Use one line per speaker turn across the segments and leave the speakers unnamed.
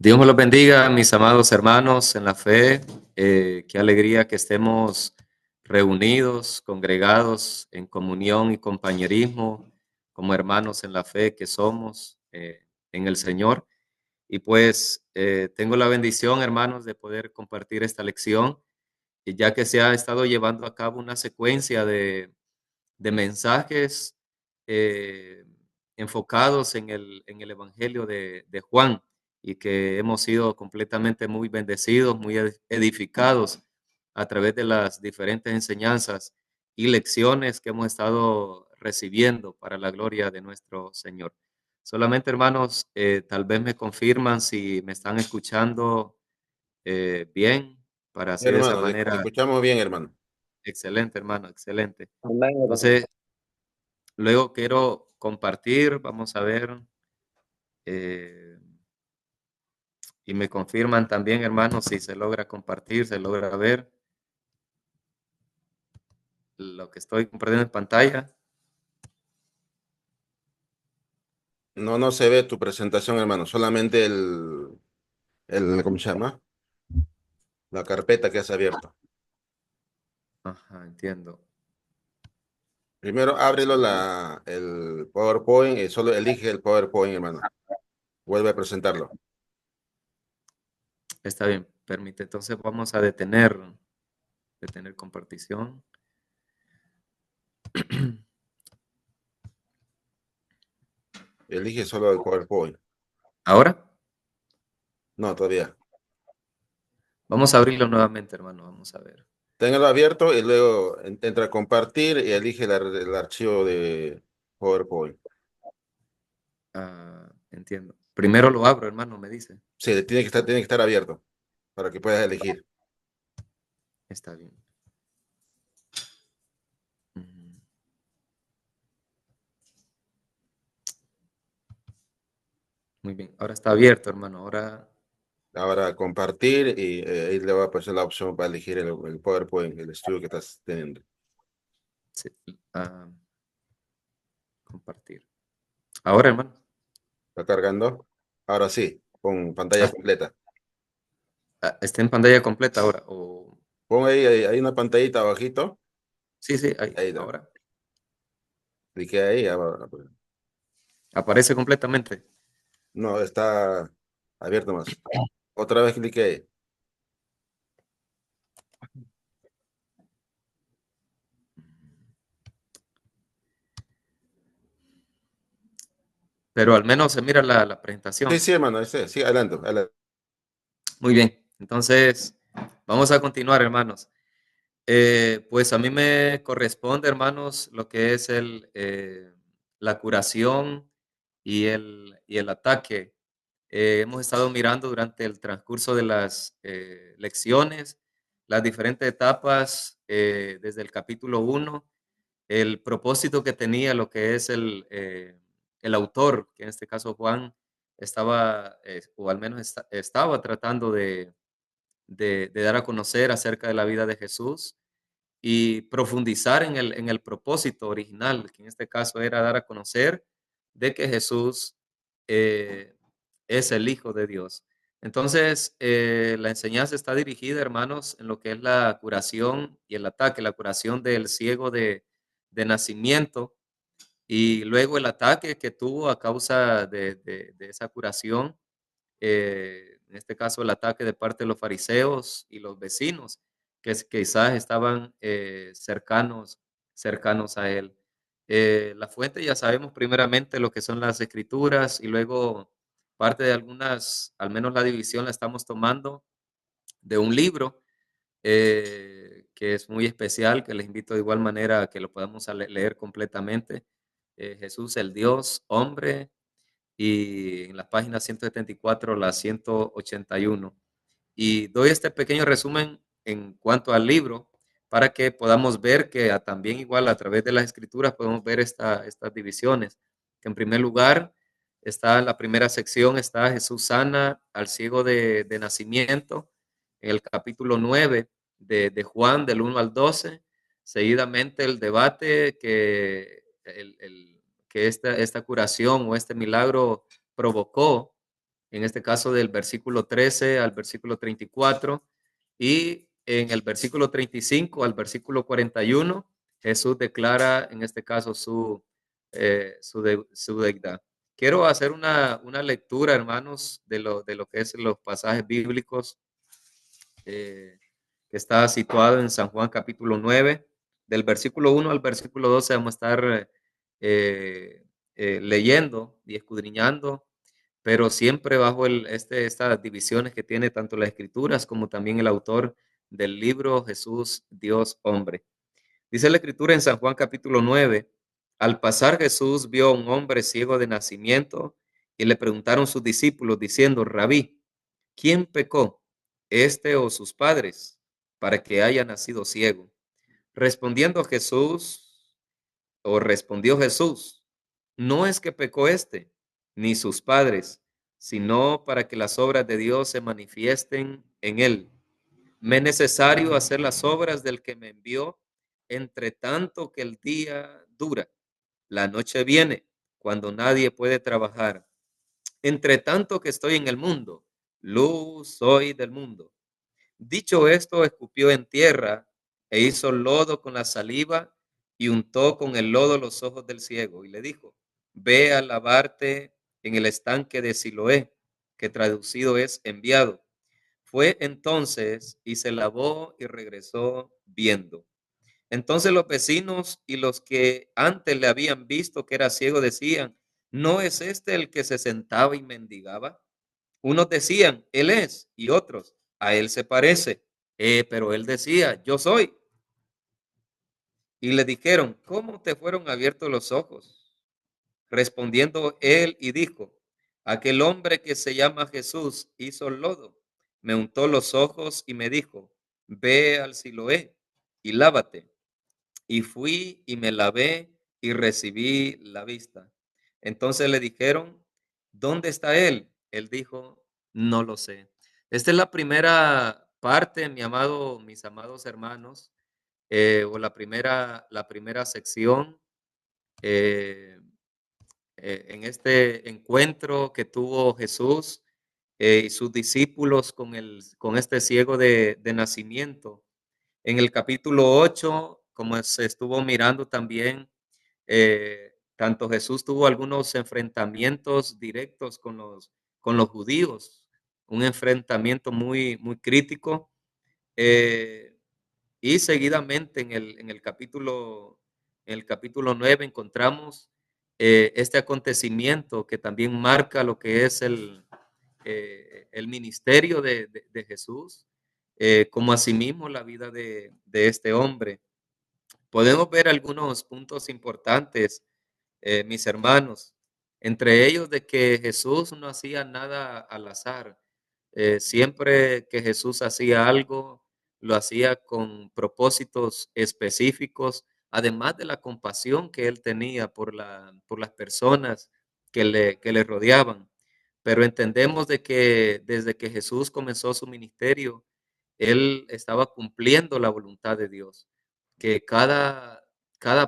Dios me los bendiga, mis amados hermanos en la fe. Qué alegría que estemos reunidos, congregados en comunión y compañerismo, como hermanos en la fe que somos en el Señor. Y pues tengo la bendición, hermanos, de poder compartir esta lección, y ya que se ha estado llevando a cabo una secuencia de mensajes eh, enfocados en el Evangelio de Juan, y que hemos sido completamente muy bendecidos, muy edificados a través de las diferentes enseñanzas y lecciones que hemos estado recibiendo para la gloria de nuestro Señor. Solamente, hermanos, tal vez me confirman si me están escuchando bien, para
Sí,
así de esa
hermano, te
manera.
escuchamos bien, hermano.
Excelente, hermano, excelente.
Amén, hermano.
Entonces, luego quiero compartir, vamos a ver, eh, y me confirman también, hermanos, si se logra compartir, se logra ver lo que estoy compartiendo en pantalla.
No, no se ve tu presentación, hermano, solamente ¿cómo se llama? La carpeta que has abierto.
Ajá, entiendo.
Primero ábrelo el PowerPoint y solo elige el PowerPoint, hermano. Vuelve a presentarlo.
Está bien, permite. Entonces vamos a detener compartición.
Elige solo el PowerPoint.
Ahora
No, todavía.
vamos a abrirlo nuevamente, hermano. Vamos a ver.
Téngalo abierto y luego entra a compartir y elige el archivo de PowerPoint.
Ah, entiendo. Primero lo abro, hermano, me dice.
Sí, tiene que estar abierto para que puedas elegir.
Está bien. Ujú. Muy bien. Ahora está abierto, hermano. Ahora
Ahora compartir y ahí le va a aparecer la opción para elegir el PowerPoint, el estudio que estás teniendo.
sí, ah, compartir. Ahora, hermano.
¿Está cargando? Ahora sí, con pantalla completa.
Está en pantalla completa ahora.
Pon ahí, hay una pantallita abajito.
Sí, sí, ahí,
Ahí da.
ahora.
Clique ahí.
Aparece completamente.
No, está abierto más. Otra vez clique ahí.
Pero al menos se mira la
Sí,
presentación.
sí, hermano, ese, sí, adelante, adelante.
Muy bien. Entonces, vamos a continuar, hermanos. Pues a mí me corresponde, hermanos, lo que es la curación y el ataque. Hemos estado mirando durante el transcurso de las lecciones las diferentes etapas, desde el capítulo 1, el propósito que tenía lo que es el autor, que en este caso Juan estaba, o al menos estaba tratando de dar a conocer acerca de la vida de Jesús y profundizar en el propósito original, que en este caso era dar a conocer de que Jesús eh, es el Hijo de Dios. Entonces, la enseñanza está dirigida, hermanos, en lo que es la curación y el ataque, la curación del ciego de nacimiento, y luego el ataque que tuvo a causa de esa curación, en este caso el ataque de parte de los fariseos y los vecinos, que quizás estaban cercanos a él. La fuente ya sabemos primeramente lo que son las escrituras, y luego parte de algunas, al menos la división la estamos tomando de un libro que es muy especial, que les invito de igual manera a que lo podamos leer completamente. Jesús, el Dios, hombre, y en las páginas 174 a la 181. Y doy este pequeño resumen en cuanto al libro, para que podamos ver que también igual a través de las escrituras podemos ver estas divisiones. Que en primer lugar está la primera sección, está Jesús sana al ciego de nacimiento, en el capítulo 9 de Juan, del 1 al 12. Seguidamente el debate que esta curación o este milagro provocó en este caso del versículo 13 al versículo 34, y en el versículo 35 al versículo 41, Jesús declara en este caso su deidad. Quiero hacer una lectura, hermanos, de lo que es los pasajes bíblicos que está situado en San Juan capítulo 9, del versículo 1 al versículo 12 vamos a estar leyendo y escudriñando, pero siempre bajo estas divisiones que tiene tanto las escrituras como también el autor del libro Jesús, Dios, hombre. Dice la escritura en San Juan capítulo 9, al pasar Jesús vio a un hombre ciego de nacimiento y le preguntaron sus discípulos diciendo, Rabí, ¿quién pecó, este o sus padres, para que haya nacido ciego? Respondiendo Jesús, o respondió Jesús, no es que pecó este, ni sus padres, sino para que las obras de Dios se manifiesten en él. Me es necesario hacer las obras del que me envió, entre tanto que el día dura. La noche viene, cuando nadie puede trabajar. Entre tanto que estoy en el mundo, luz soy del mundo. Dicho esto, escupió en tierra e hizo lodo con la saliva y untó con el lodo los ojos del ciego y le dijo, ve a lavarte en el estanque de Siloé, que traducido es enviado. Fue entonces y se lavó y regresó viendo. Entonces los vecinos y los que antes le habían visto que era ciego decían, ¿no es este el que se sentaba y mendigaba? Unos decían, él es, y otros, a él se parece. Pero él decía, yo soy. Y le dijeron, ¿cómo te fueron abiertos los ojos? Respondiendo él y dijo, aquel hombre que se llama Jesús hizo lodo, me untó los ojos y me dijo, ve al Siloé y lávate. Y fui y me lavé y recibí la vista. Entonces le dijeron, ¿dónde está él? Él dijo, no lo sé. Esta es la primera parte, mis amados hermanos, o la primera sección eh, en este encuentro que tuvo Jesús y sus discípulos con este ciego de nacimiento. En el capítulo 8, como se estuvo mirando también, tanto Jesús tuvo algunos enfrentamientos directos con los judíos, un enfrentamiento muy crítico. eh, y seguidamente en el capítulo 9 encontramos este acontecimiento que también marca lo que es el ministerio de Jesús, como asimismo la vida de este hombre. Podemos ver algunos puntos importantes, mis hermanos, entre ellos de que Jesús no hacía nada al azar. Siempre que Jesús hacía algo, lo hacía con propósitos específicos, además de la compasión que él tenía por las personas que le rodeaban. Pero entendemos de que desde que Jesús comenzó su ministerio, él estaba cumpliendo la voluntad de Dios, que cada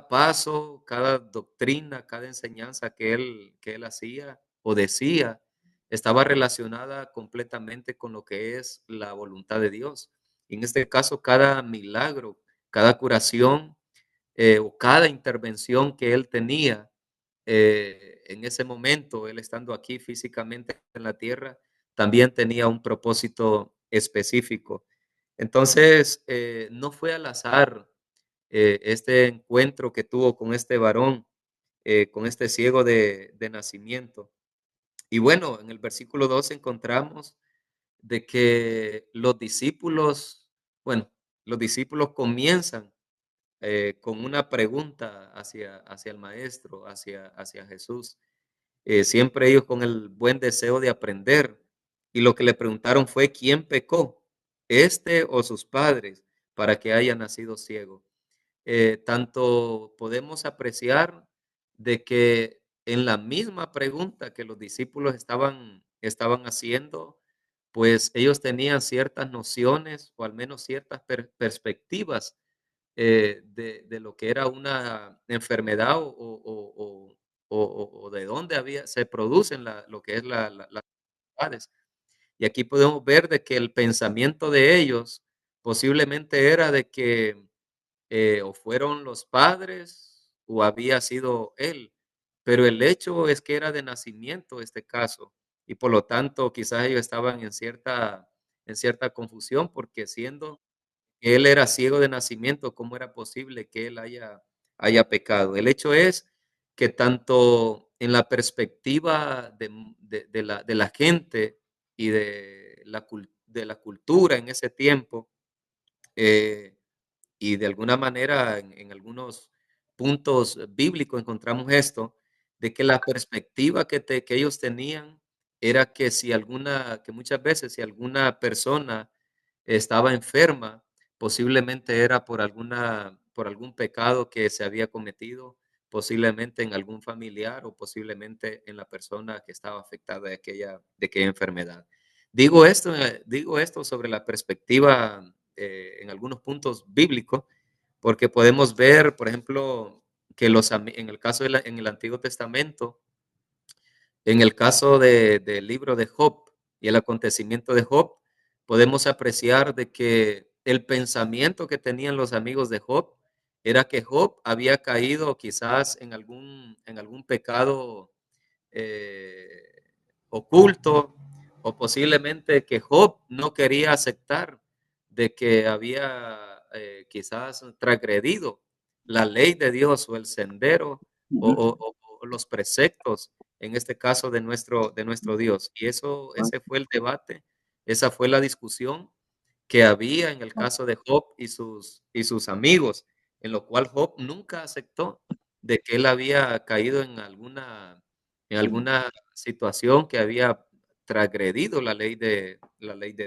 paso, cada doctrina, cada enseñanza que él hacía o decía, estaba relacionada completamente con lo que es la voluntad de Dios. Y en este caso, cada milagro, cada curación o cada intervención que él tenía en ese momento, él estando aquí físicamente en la tierra, también tenía un propósito específico. Entonces, no fue al azar este encuentro que tuvo con este varón, con este ciego de nacimiento. Y bueno, en el versículo 12 encontramos de que los discípulos, bueno, los discípulos comienzan con una pregunta hacia el maestro, hacia Jesús. Siempre ellos con el buen deseo de aprender. Y lo que le preguntaron fue, ¿quién pecó? ¿Este o sus padres para que haya nacido ciego? Tanto podemos apreciar de que en la misma pregunta que los discípulos estaban haciendo, pues ellos tenían ciertas nociones o al menos ciertas perspectivas de lo que era una enfermedad o de dónde se producen lo que es la enfermedades. Y aquí podemos ver de que el pensamiento de ellos posiblemente era de que o fueron los padres o había sido él, pero el hecho es que era de nacimiento este caso y por lo tanto quizás ellos estaban en cierta confusión porque siendo que él era ciego de nacimiento, ¿cómo era posible que él haya pecado? El hecho es que tanto en la perspectiva de la gente y de la cultura en ese tiempo, eh, y de alguna manera en algunos puntos bíblicos encontramos esto, de que la perspectiva que ellos tenían era que que muchas veces si alguna persona estaba enferma, posiblemente era por algún pecado que se había cometido, posiblemente en algún familiar o posiblemente en la persona que estaba afectada de aquella enfermedad. Digo esto sobre la perspectiva en algunos puntos bíblicos, porque podemos ver, por ejemplo, que en el caso en el Antiguo Testamento, en el caso del libro de Job y el acontecimiento de Job, podemos apreciar de que el pensamiento que tenían los amigos de Job era que Job había caído quizás en algún pecado eh, oculto o posiblemente que Job no quería aceptar de que había quizás transgredido la ley de Dios o el sendero o los preceptos, en este caso de nuestro Dios. Y ese fue el debate, esa fue la discusión que había en el caso de Job y sus amigos, en lo cual Job nunca aceptó de que él había caído en alguna situación que había transgredido la ley de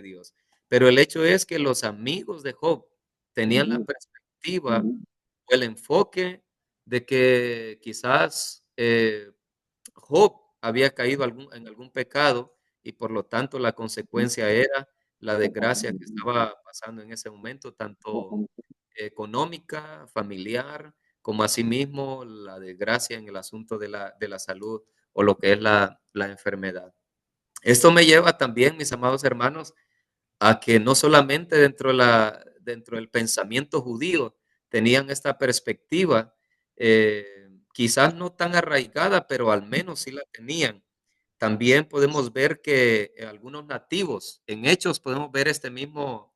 Dios. Pero el hecho es que los amigos de Job tenían la perspectiva o el enfoque de que quizás Job había caído en algún pecado y por lo tanto la consecuencia era la desgracia que estaba pasando en ese momento, tanto económica, familiar, como asimismo la desgracia en el asunto de la salud o lo que es la enfermedad. Esto me lleva también, mis amados hermanos, a que no solamente dentro del pensamiento judío tenían esta perspectiva, quizás no tan arraigada, pero al menos sí la tenían. También podemos ver que algunos nativos, en Hechos podemos ver este mismo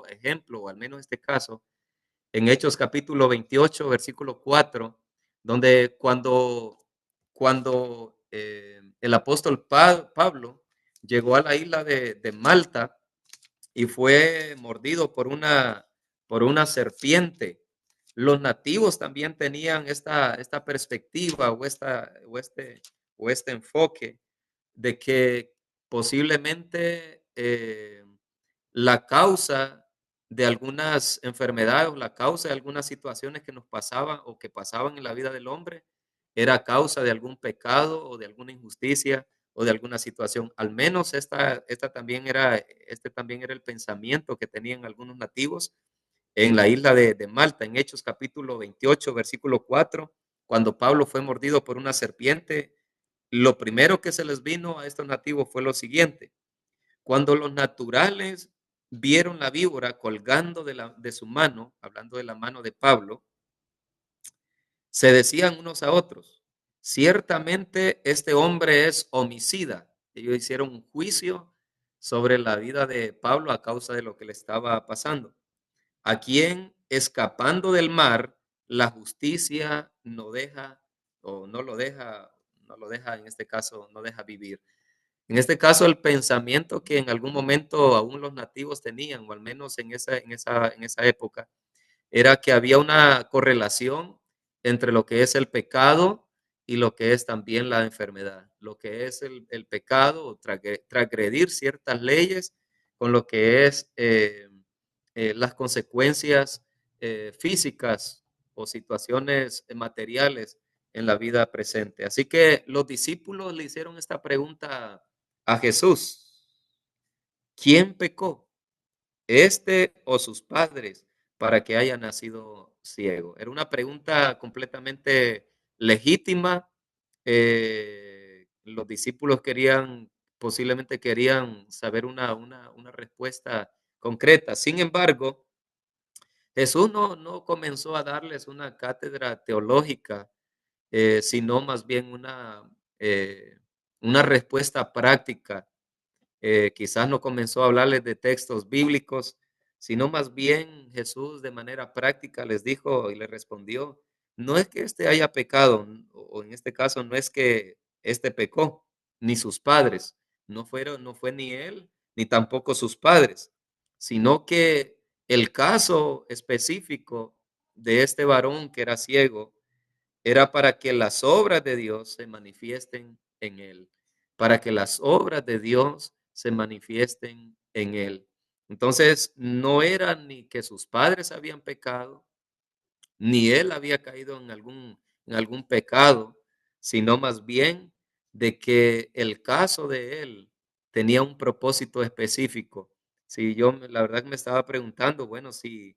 ejemplo, o al menos este caso, en Hechos capítulo 28, versículo 4, donde cuando el apóstol Pablo llegó a la isla de Malta y fue mordido por una serpiente, los nativos también tenían esta perspectiva o este enfoque de que posiblemente la causa de algunas enfermedades o la causa de algunas situaciones que nos pasaban o que pasaban en la vida del hombre era causa de algún pecado o de alguna injusticia o de alguna situación. Al menos este también era el pensamiento que tenían algunos nativos en la isla de Malta, en Hechos capítulo 28, versículo 4, cuando Pablo fue mordido por una serpiente, lo primero que se les vino a estos nativos fue lo siguiente: cuando los naturales vieron la víbora colgando de su mano, hablando de la mano de Pablo, se decían unos a otros, ciertamente este hombre es homicida. Ellos hicieron un juicio sobre la vida de Pablo a causa de lo que le estaba pasando, a quien escapando del mar, la justicia no deja o no lo deja, en este caso, no deja vivir. En este caso, el pensamiento que en algún momento aún los nativos tenían, o al menos en esa época, era que había una correlación entre lo que es el pecado y lo que es también la enfermedad. Lo que es el pecado o transgredir ciertas leyes con lo que es las consecuencias físicas o situaciones materiales en la vida presente. Así que los discípulos le hicieron esta pregunta a Jesús: ¿quién pecó, este o sus padres, para que haya nacido ciego? Era una pregunta completamente legítima. Los discípulos querían posiblemente querían saber una respuesta concreta. Sin embargo, Jesús no comenzó a darles una cátedra teológica, sino más bien una respuesta práctica. Quizás no comenzó a hablarles de textos bíblicos, sino más bien Jesús de manera práctica les dijo y les respondió, no es que éste haya pecado, o en este caso no es que éste pecó, ni sus padres, no fue ni él, ni tampoco sus padres, sino que el caso específico de este varón que era ciego era para que las obras de Dios se manifiesten en él, para que las obras de Dios se manifiesten en él. Entonces, no era ni que sus padres habían pecado, ni él había caído en algún pecado, sino más bien de que el caso de él tenía un propósito específico. Si yo, la verdad que me estaba preguntando, bueno, si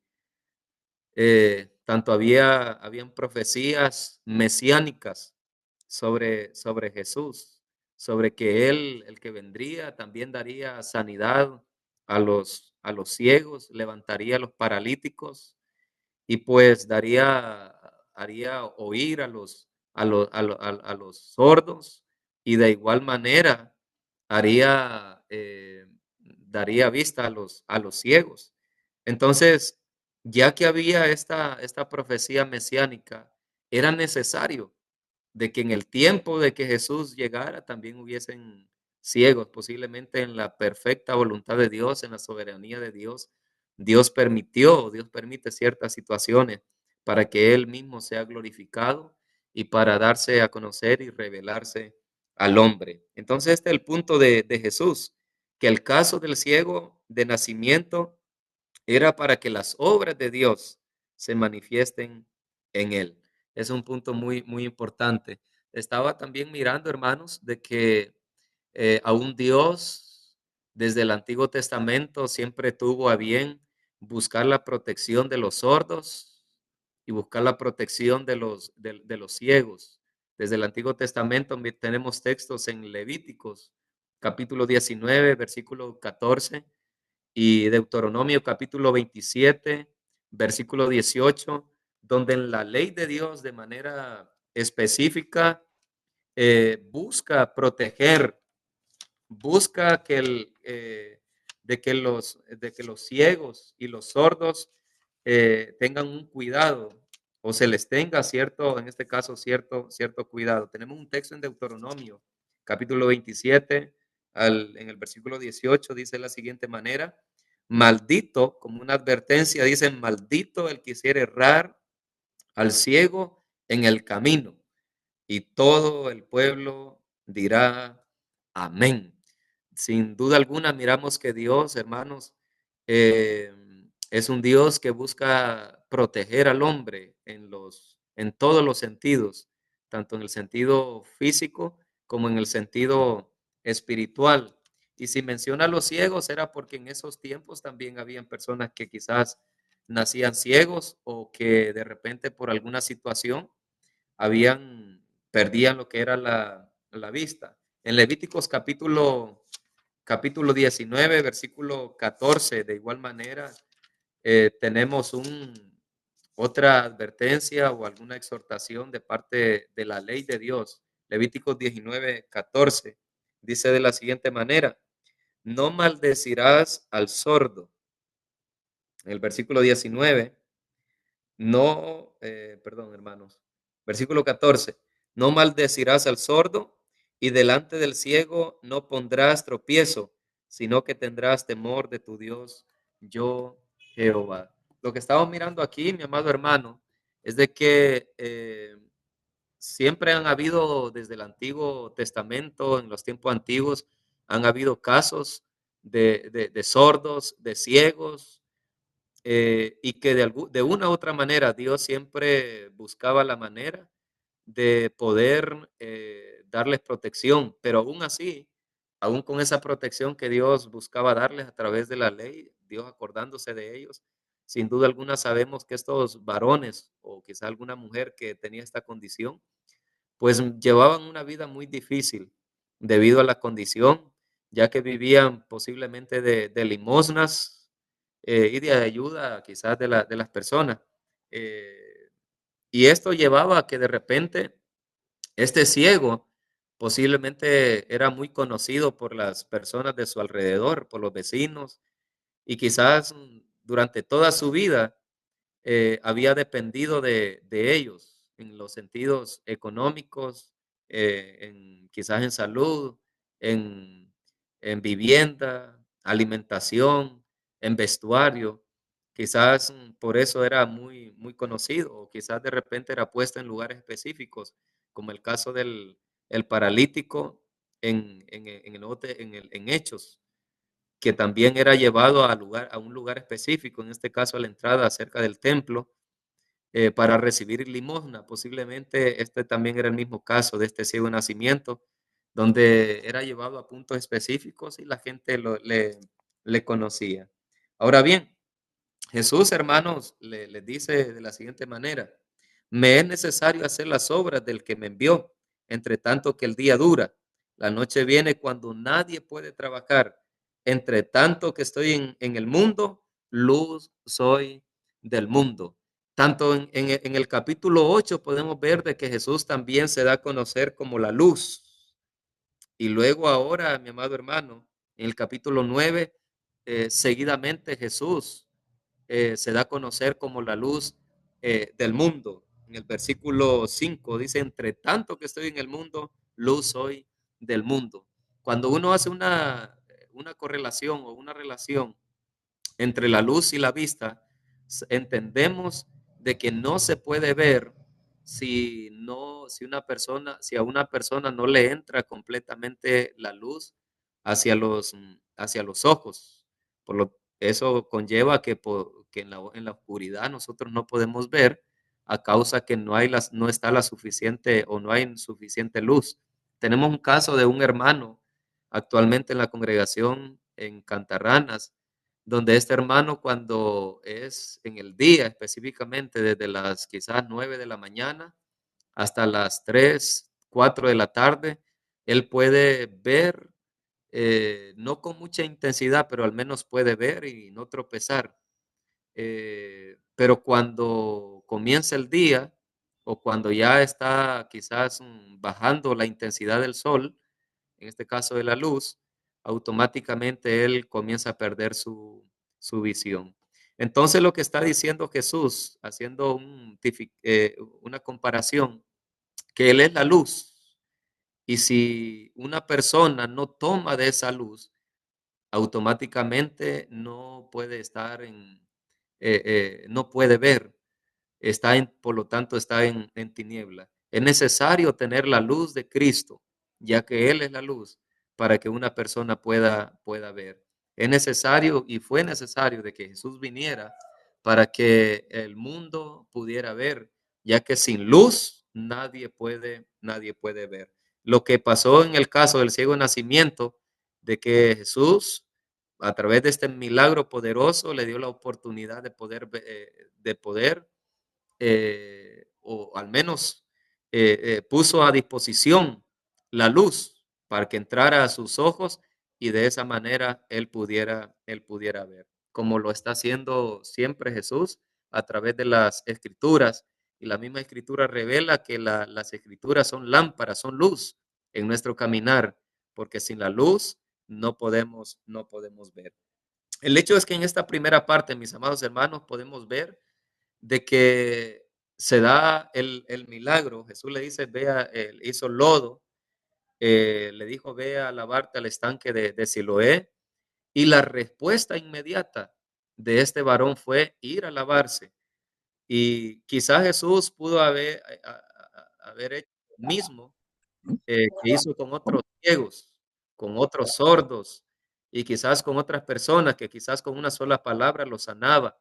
tanto habían profecías mesiánicas sobre Jesús, sobre que él, el que vendría, también daría sanidad a los ciegos, levantaría a los paralíticos y pues haría oír a los sordos y de igual manera daría vista a los ciegos. Entonces, ya que había esta profecía mesiánica, era necesario de que en el tiempo de que Jesús llegara también hubiesen ciegos, posiblemente en la perfecta voluntad de Dios, en la soberanía de Dios. Dios permite ciertas situaciones para que Él mismo sea glorificado y para darse a conocer y revelarse al hombre. Entonces, este es el punto de Jesús, que el caso del ciego de nacimiento era para que las obras de Dios se manifiesten en él. Es un punto muy importante. Estaba también mirando, hermanos, de que aún Dios desde el Antiguo Testamento siempre tuvo a bien buscar la protección de los sordos y buscar la protección de los ciegos. Desde el Antiguo Testamento tenemos textos en Levíticos, capítulo 19, versículo 14 y Deuteronomio capítulo 27, versículo 18, donde en la ley de Dios de manera específica busca proteger, busca de que los ciegos y los sordos tengan un cuidado o se les tenga cierto, en este caso, cierto cuidado. Tenemos un texto en Deuteronomio, capítulo 27, en el versículo 18, dice de la siguiente manera, maldito, como una advertencia, dice, maldito el que hiciera errar al ciego en el camino. Y todo el pueblo dirá amén. Sin duda alguna, miramos que Dios, hermanos, eh, es un Dios que busca proteger al hombre en todos los sentidos, tanto en el sentido físico como en el sentido espiritual. Y si menciona a los ciegos, era porque en esos tiempos también habían personas que quizás nacían ciegos o que de repente por alguna situación perdían lo que era la vista. En Levíticos capítulo 19, versículo 14, de igual manera, tenemos otra advertencia o alguna exhortación de parte de la ley de Dios. Levíticos 19, 14, dice de la siguiente manera, no maldecirás al sordo. En el versículo 19, perdón, hermanos. Versículo 14. No maldecirás al sordo y delante del ciego no pondrás tropiezo, sino que tendrás temor de tu Dios, yo Jehová. Lo que estamos mirando aquí, mi amado hermano, es de que siempre han habido desde el Antiguo Testamento, en los tiempos antiguos, han habido casos de sordos, de ciegos, y que de una u otra manera Dios siempre buscaba la manera de poder darles protección, pero aún así, aún con esa protección que Dios buscaba darles a través de la ley, Dios acordándose de ellos, sin duda alguna sabemos que estos varones o quizá alguna mujer que tenía esta condición, pues llevaban una vida muy difícil debido a la condición. ya que vivían posiblemente de limosnas y de ayuda quizás de las personas. Eh, y esto llevaba a que de repente este ciego posiblemente era muy conocido por las personas de su alrededor, por los vecinos, y quizás durante toda su vida había dependido de ellos en los sentidos económicos, quizás en salud, en, en vivienda, alimentación, en vestuario. Quizás por eso era muy, muy conocido, o quizás de repente era puesto en lugares específicos, como el caso del el paralítico en el, en Hechos, que también era llevado a un lugar específico, en este caso a la entrada cerca del templo, para recibir limosna. Posiblemente este también era el mismo caso de este ciego de nacimiento, donde era llevado a puntos específicos y la gente le conocía. Ahora bien, Jesús, hermanos, les dice de la siguiente manera: me es necesario hacer las obras del que me envió, entre tanto que el día dura. La noche viene cuando nadie puede trabajar. Entre tanto que estoy en el mundo, luz soy del mundo. Tanto en el capítulo 8 podemos ver de que Jesús también se da a conocer como la luz. Y luego ahora, mi amado hermano, en el capítulo 9, seguidamente Jesús se da a conocer como la luz del mundo. En el versículo 5 dice, entre tanto que estoy en el mundo, luz soy del mundo. Cuando uno hace una correlación o una relación entre la luz y la vista, entendemos de que no se puede ver si a una persona no le entra completamente la luz hacia los ojos. Eso conlleva que en la oscuridad nosotros no podemos ver a causa que no está la suficiente o no hay suficiente luz. Tenemos un caso de un hermano actualmente en la congregación en Cantarranas, donde este hermano, cuando es en el día específicamente, desde las quizás 9 de la mañana hasta las 3 4 de la tarde, él puede ver, no con mucha intensidad, pero al menos puede ver y no tropezar. Pero cuando comienza el día o cuando ya está quizás bajando la intensidad del sol, en este caso de la luz, automáticamente él comienza a perder su visión. Entonces lo que está diciendo Jesús, haciendo una comparación, que Él es la luz, y si una persona no toma de esa luz, automáticamente no puede estar no puede ver, por lo tanto, está en tiniebla. Es necesario tener la luz de Cristo, ya que Él es la luz, para que una persona pueda ver. Es necesario y fue necesario de que Jesús viniera para que el mundo pudiera ver, ya que sin luz nadie puede ver. Lo que pasó en el caso del ciego de nacimiento, de que Jesús, a través de este milagro poderoso, le dio la oportunidad de poder o al menos puso a disposición la luz para que entrara a sus ojos y de esa manera él pudiera ver, como lo está haciendo siempre Jesús a través de las escrituras. Y la misma escritura revela que las escrituras son lámparas, son luz en nuestro caminar, porque sin la luz no podemos ver. El hecho es que en esta primera parte, mis amados hermanos, podemos ver de que se da el milagro. Jesús le dice, vea, hizo lodo, le dijo, ve a lavarte al estanque de Siloé, y la respuesta inmediata de este varón fue ir a lavarse. Y quizás Jesús pudo haber hecho lo mismo que hizo con otros ciegos, con otros sordos, y quizás con otras personas que quizás con una sola palabra los sanaba,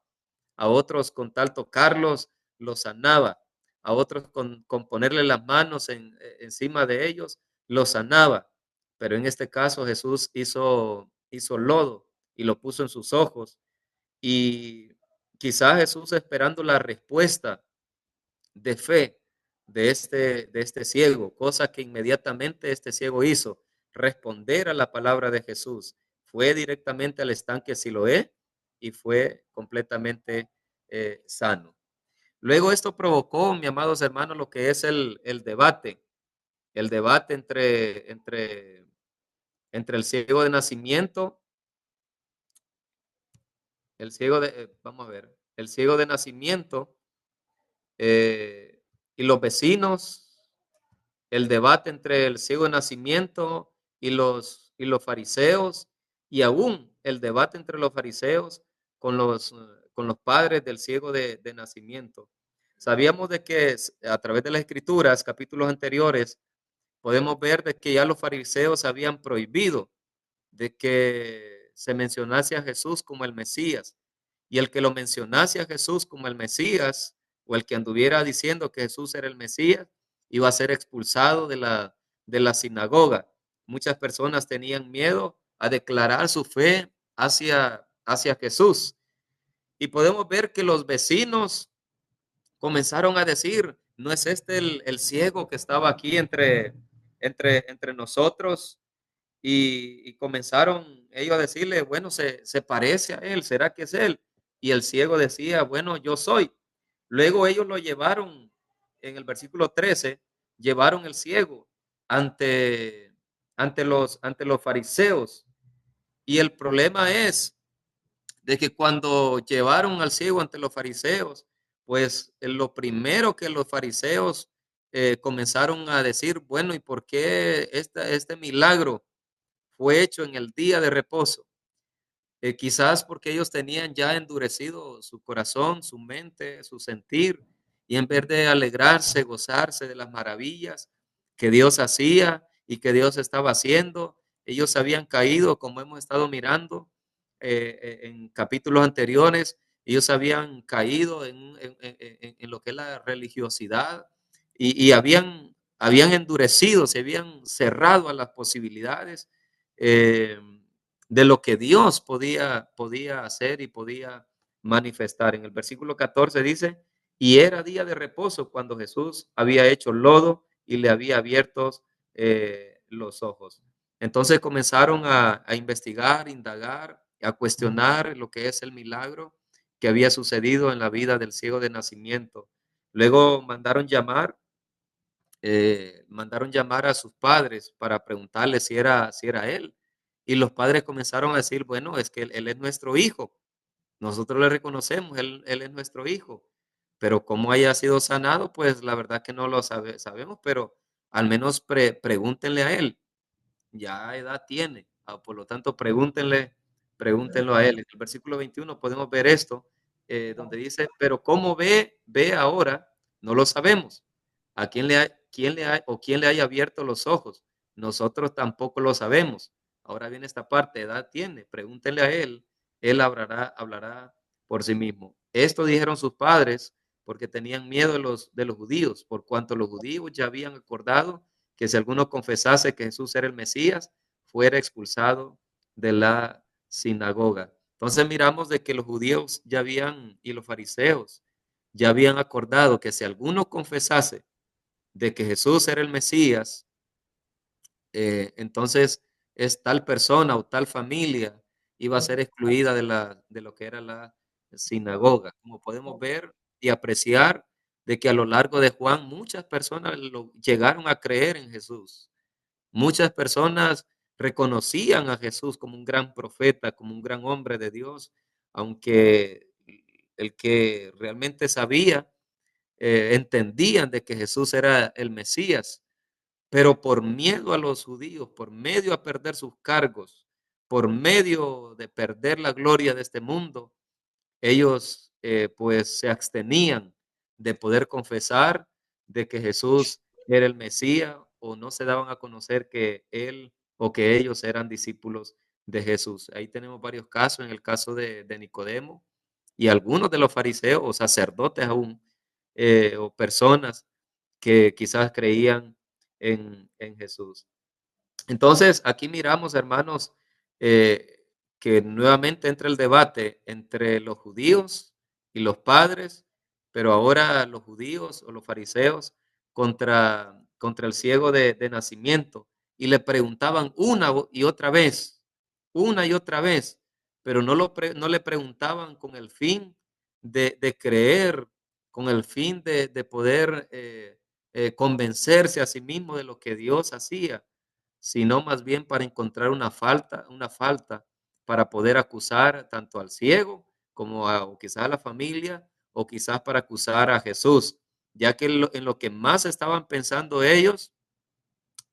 a otros con tal tocarlos los sanaba, a otros con ponerle las manos encima de ellos los sanaba. Pero en este caso Jesús hizo lodo y lo puso en sus ojos, y quizás Jesús esperando la respuesta de fe de este ciego, cosa que inmediatamente este ciego hizo. responder a la palabra de Jesús. Fue directamente al estanque Siloé y fue completamente sano. Luego esto provocó, mis amados hermanos, lo que es el debate entre el ciego de nacimiento, vamos a ver, el ciego de nacimiento y los vecinos, el debate entre el ciego de nacimiento y los fariseos, y aún el debate entre los fariseos con los padres del ciego de nacimiento. Sabíamos de que a través de las escrituras, capítulos anteriores, podemos ver de que ya los fariseos habían prohibido de que se mencionase a Jesús como el Mesías. Y el que lo mencionase a Jesús como el Mesías, o el que anduviera diciendo que Jesús era el Mesías, iba a ser expulsado de la sinagoga. Muchas personas tenían miedo a declarar su fe hacia Jesús. Y podemos ver que los vecinos comenzaron a decir, ¿no es este el ciego que estaba aquí entre nosotros? Y comenzaron ellos a decirle, bueno, se parece a él, ¿será que es él? Y el ciego decía, bueno, yo soy. Luego ellos lo llevaron, en el versículo 13, llevaron el ciego ante los fariseos. Y el problema es de que cuando llevaron al ciego ante los fariseos, pues lo primero que los fariseos comenzaron a decir, bueno, ¿y por qué este milagro fue hecho en el día de reposo? Quizás porque ellos tenían ya endurecido su corazón, su mente, su sentir, y en vez de alegrarse, gozarse de las maravillas que Dios hacía y que Dios estaba haciendo, ellos habían caído, como hemos estado mirando en capítulos anteriores, ellos habían caído en lo que es la religiosidad y habían endurecido, se habían cerrado a las posibilidades. Eh, de lo que Dios podía hacer y podía manifestar. En el versículo 14 dice, y era día de reposo cuando Jesús había hecho lodo y le había abierto los ojos. Entonces comenzaron a investigar, indagar, a cuestionar lo que es el milagro que había sucedido en la vida del ciego de nacimiento. Luego mandaron llamar a sus padres para preguntarle si era él. Y los padres comenzaron a decir, bueno, es que él es nuestro hijo. Nosotros le reconocemos, él es nuestro hijo. Pero cómo haya sido sanado, pues la verdad que no lo sabemos, pero al menos pregúntenle a él. Ya edad tiene. Por lo tanto, pregúntenlo a él. En el versículo 21 podemos ver esto, donde dice, pero cómo ve ahora, no lo sabemos. ¿A quién le haya abierto los ojos? Nosotros tampoco lo sabemos. Ahora viene esta parte, edad tiene, pregúntenle a él hablará por sí mismo. Esto dijeron sus padres porque tenían miedo de los judíos, por cuanto los judíos ya habían acordado que si alguno confesase que Jesús era el Mesías, fuera expulsado de la sinagoga. Entonces miramos de que los judíos y los fariseos ya habían acordado que si alguno confesase de que Jesús era el Mesías, entonces es tal persona o tal familia iba a ser excluida de lo que era la sinagoga. Como podemos ver y apreciar de que a lo largo de Juan muchas personas llegaron a creer en Jesús. Muchas personas reconocían a Jesús como un gran profeta, como un gran hombre de Dios, aunque el que realmente sabía, entendían de que Jesús era el Mesías, pero por miedo a los judíos, por medio a perder sus cargos, por medio de perder la gloria de este mundo, ellos pues se abstenían de poder confesar de que Jesús era el Mesías o no se daban a conocer que él o que ellos eran discípulos de Jesús. Ahí tenemos varios casos, en el caso de Nicodemo y algunos de los fariseos o sacerdotes aún, o personas que quizás creían en Jesús. Entonces, aquí miramos, hermanos, que nuevamente entra el debate entre los judíos y los padres, pero ahora los judíos o los fariseos contra el ciego de nacimiento. y le preguntaban una y otra vez, pero no le preguntaban con el fin de creer, con el fin de poder convencerse a sí mismo de lo que Dios hacía, sino más bien para encontrar una falta para poder acusar tanto al ciego como o quizás a la familia o quizás para acusar a Jesús, ya que en lo que más estaban pensando ellos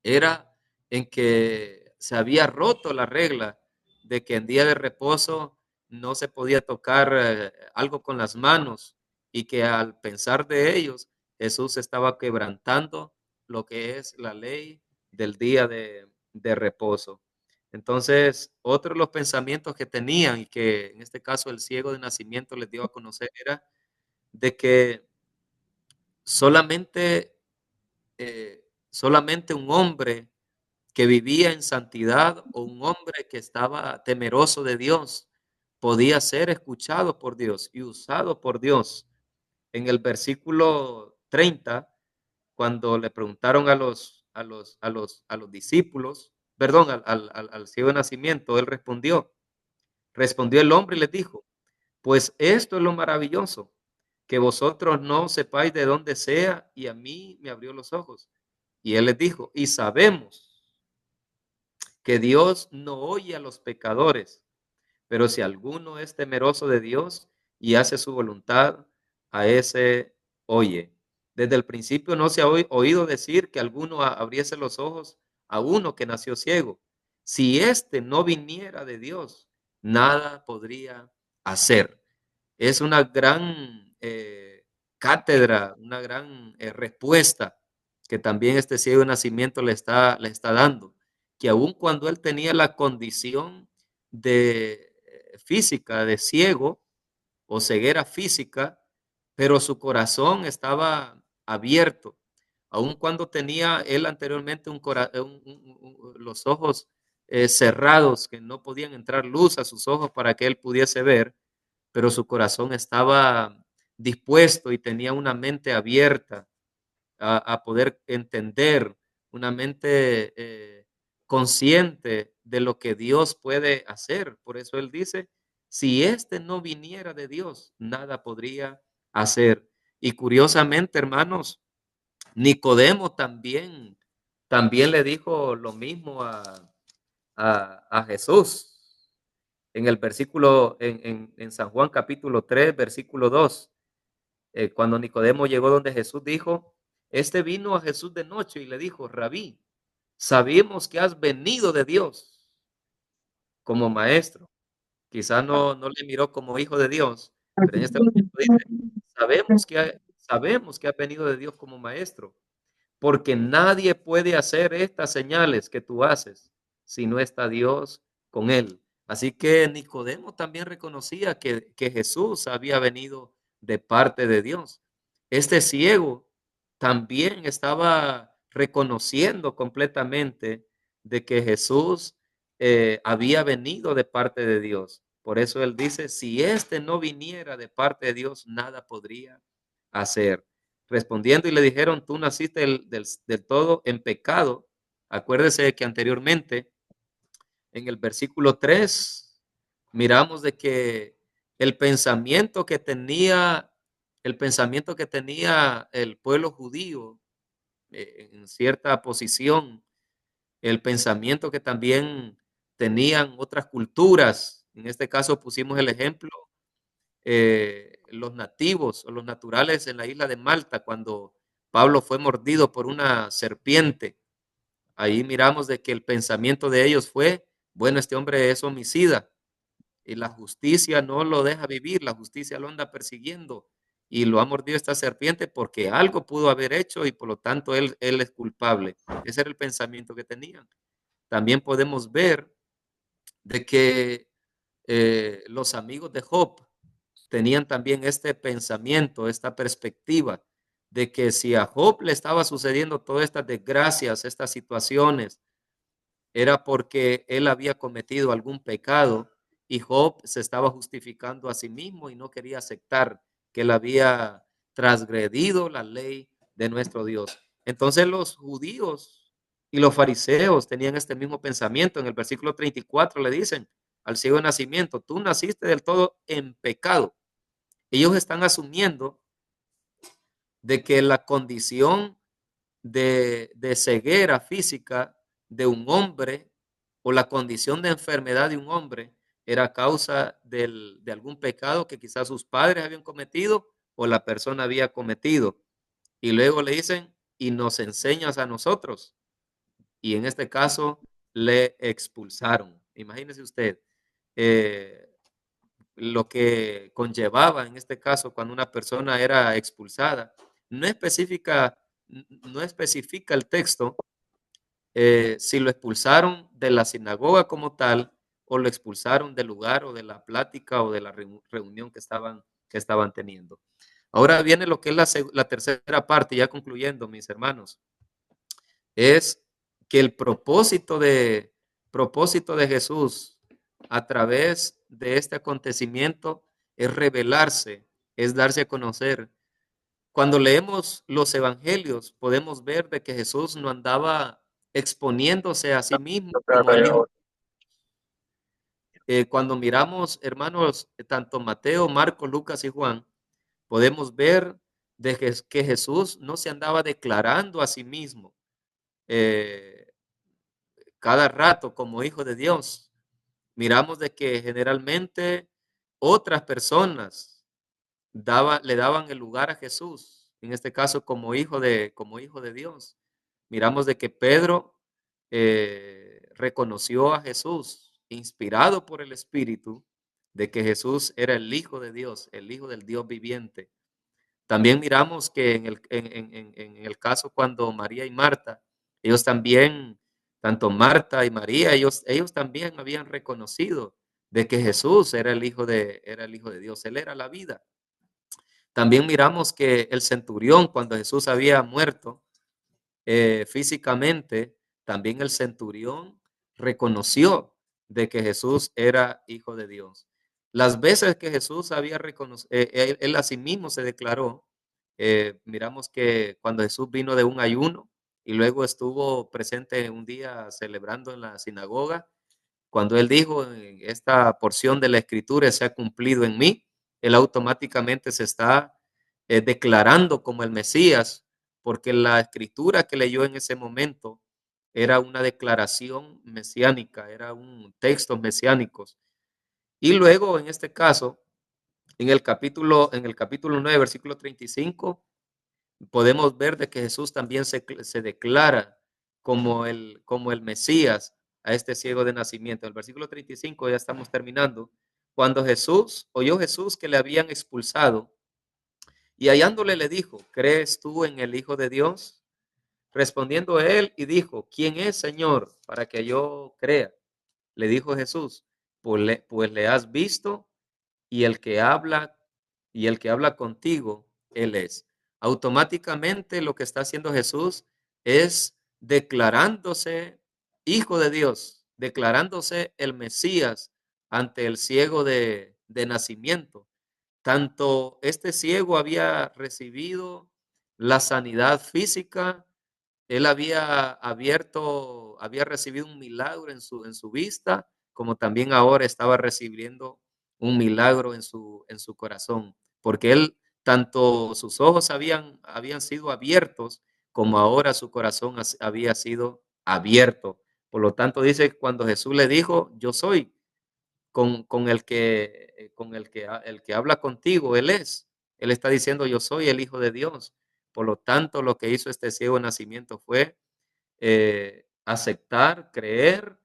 era en que se había roto la regla de que en día de reposo no se podía tocar algo con las manos y que al pensar de ellos, Jesús estaba quebrantando lo que es la ley del día de reposo. Entonces, otro de los pensamientos que tenían y que en este caso el ciego de nacimiento les dio a conocer era de que solamente, solamente un hombre que vivía en santidad o un hombre que estaba temeroso de Dios podía ser escuchado por Dios y usado por Dios. En el versículo 30, cuando le preguntaron a los discípulos, perdón, al ciego de nacimiento, él respondió el hombre y les dijo, pues esto es lo maravilloso, que vosotros no sepáis de dónde sea y a mí me abrió los ojos. Y él les dijo, y sabemos que Dios no oye a los pecadores, pero si alguno es temeroso de Dios y hace su voluntad, a ese oye. Desde el principio no se ha oído decir que alguno abriese los ojos a uno que nació ciego. Si éste no viniera de Dios, nada podría hacer. Es una gran cátedra, una gran respuesta que también este ciego de nacimiento le está dando, que aun cuando él tenía la condición de física, de ciego o ceguera física, pero su corazón estaba abierto, aun cuando tenía él anteriormente los ojos cerrados, que no podían entrar luz a sus ojos para que él pudiese ver, pero su corazón estaba dispuesto y tenía una mente abierta a poder entender, una mente consciente de lo que Dios puede hacer. Por eso él dice, si este no viniera de Dios, nada podría hacer. Y curiosamente, hermanos, Nicodemo también le dijo lo mismo a Jesús. En el versículo, en San Juan capítulo 3 versículo 2 cuando Nicodemo llegó donde Jesús dijo, este vino a Jesús de noche y le dijo, Rabí, sabemos que has venido de Dios como maestro. Quizás no le miró como hijo de Dios, pero en este momento dice, sabemos que has venido de Dios como maestro, porque nadie puede hacer estas señales que tú haces si no está Dios con él. Así que Nicodemo también reconocía que Jesús había venido de parte de Dios. Este ciego también estaba reconociendo completamente de que Jesús había venido de parte de Dios. Por eso él dice, si éste no viniera de parte de Dios, nada podría hacer. Respondiendo y le dijeron, tú naciste del todo en pecado. Acuérdese que anteriormente en el versículo 3 miramos de que el pensamiento que tenía el pensamiento que tenía el pueblo judío en cierta posición, el pensamiento que también tenían otras culturas. En este caso pusimos el ejemplo, los nativos o los naturales en la isla de Malta, cuando Pablo fue mordido por una serpiente. Ahí miramos de que el pensamiento de ellos fue, bueno, este hombre es homicida y la justicia no lo deja vivir, la justicia lo anda persiguiendo y lo ha mordido esta serpiente porque algo pudo haber hecho y por lo tanto él es culpable. Ese era el pensamiento que tenían. También podemos ver de que los amigos de Job tenían también este pensamiento, esta perspectiva de que si a Job le estaba sucediendo todas estas desgracias, estas situaciones, era porque él había cometido algún pecado y Job se estaba justificando a sí mismo y no quería aceptar que él había transgredido la ley de nuestro Dios. Entonces los judíos Y los fariseos tenían este mismo pensamiento. En el versículo 34 le dicen al ciego de nacimiento, tú naciste del todo en pecado. Ellos están asumiendo de que la condición de ceguera física de un hombre o la condición de enfermedad de un hombre era causa de algún pecado que quizás sus padres habían cometido o la persona había cometido. Y luego le dicen, y nos enseñas a nosotros. Y en este caso le expulsaron. Imagínese usted eh, lo que conllevaba en este caso cuando una persona era expulsada. No especifica, no especifica el texto si lo expulsaron de la sinagoga como tal o lo expulsaron del lugar o de la plática o de la reunión que estaban teniendo. Ahora viene lo que es la tercera parte, ya concluyendo, mis hermanos, es que el propósito de Jesús a través de este acontecimiento es revelarse, es darse a conocer. Cuando leemos los evangelios, podemos ver de que Jesús no andaba exponiéndose a sí mismo como el Hijo. Cuando miramos, hermanos, tanto Mateo, Marcos, Lucas y Juan, podemos ver de que Jesús no se andaba declarando a sí mismo eh, cada rato como Hijo de Dios. Miramos de que generalmente otras personas le daban el lugar a Jesús, en este caso como hijo de Dios. Miramos de que Pedro reconoció a Jesús, inspirado por el Espíritu, de que Jesús era el Hijo de Dios, el Hijo del Dios viviente. También miramos que en el caso cuando María y Marta, ellos también, tanto Marta y María, ellos también habían reconocido de que Jesús era el Hijo de Dios, Él era la vida. También miramos que el centurión, cuando Jesús había muerto físicamente, también el centurión reconoció de que Jesús era hijo de Dios. Las veces que Jesús había reconocido, él a sí mismo se declaró, miramos que cuando Jesús vino de un ayuno y luego estuvo presente un día celebrando en la sinagoga, cuando él dijo, esta porción de la escritura se ha cumplido en mí, él automáticamente se está declarando como el Mesías, porque la escritura que leyó en ese momento era una declaración mesiánica, era un texto mesiánicos. Y luego, en este caso, en el capítulo 9, versículo 35, podemos ver de que Jesús también se declara como el Mesías a este ciego de nacimiento. En el versículo 35 ya estamos terminando. Cuando oyó Jesús que le habían expulsado y hallándole le dijo, ¿crees tú en el Hijo de Dios? Respondiendo él y dijo, ¿quién es, Señor, para que yo crea? Le dijo Jesús, pues le has visto y el que habla contigo, Él es. Automáticamente lo que está haciendo Jesús es declarándose hijo de Dios, declarándose el Mesías ante el ciego de nacimiento. Tanto este ciego había recibido la sanidad física, él había recibido un milagro en su vista, como también ahora estaba recibiendo un milagro en su corazón, porque él, tanto sus ojos habían sido abiertos, como ahora su corazón había sido abierto. Por lo tanto, dice, cuando Jesús le dijo, yo soy, el que habla contigo, Él es. Él está diciendo, yo soy el Hijo de Dios. Por lo tanto, lo que hizo este ciego de nacimiento fue aceptar, creer,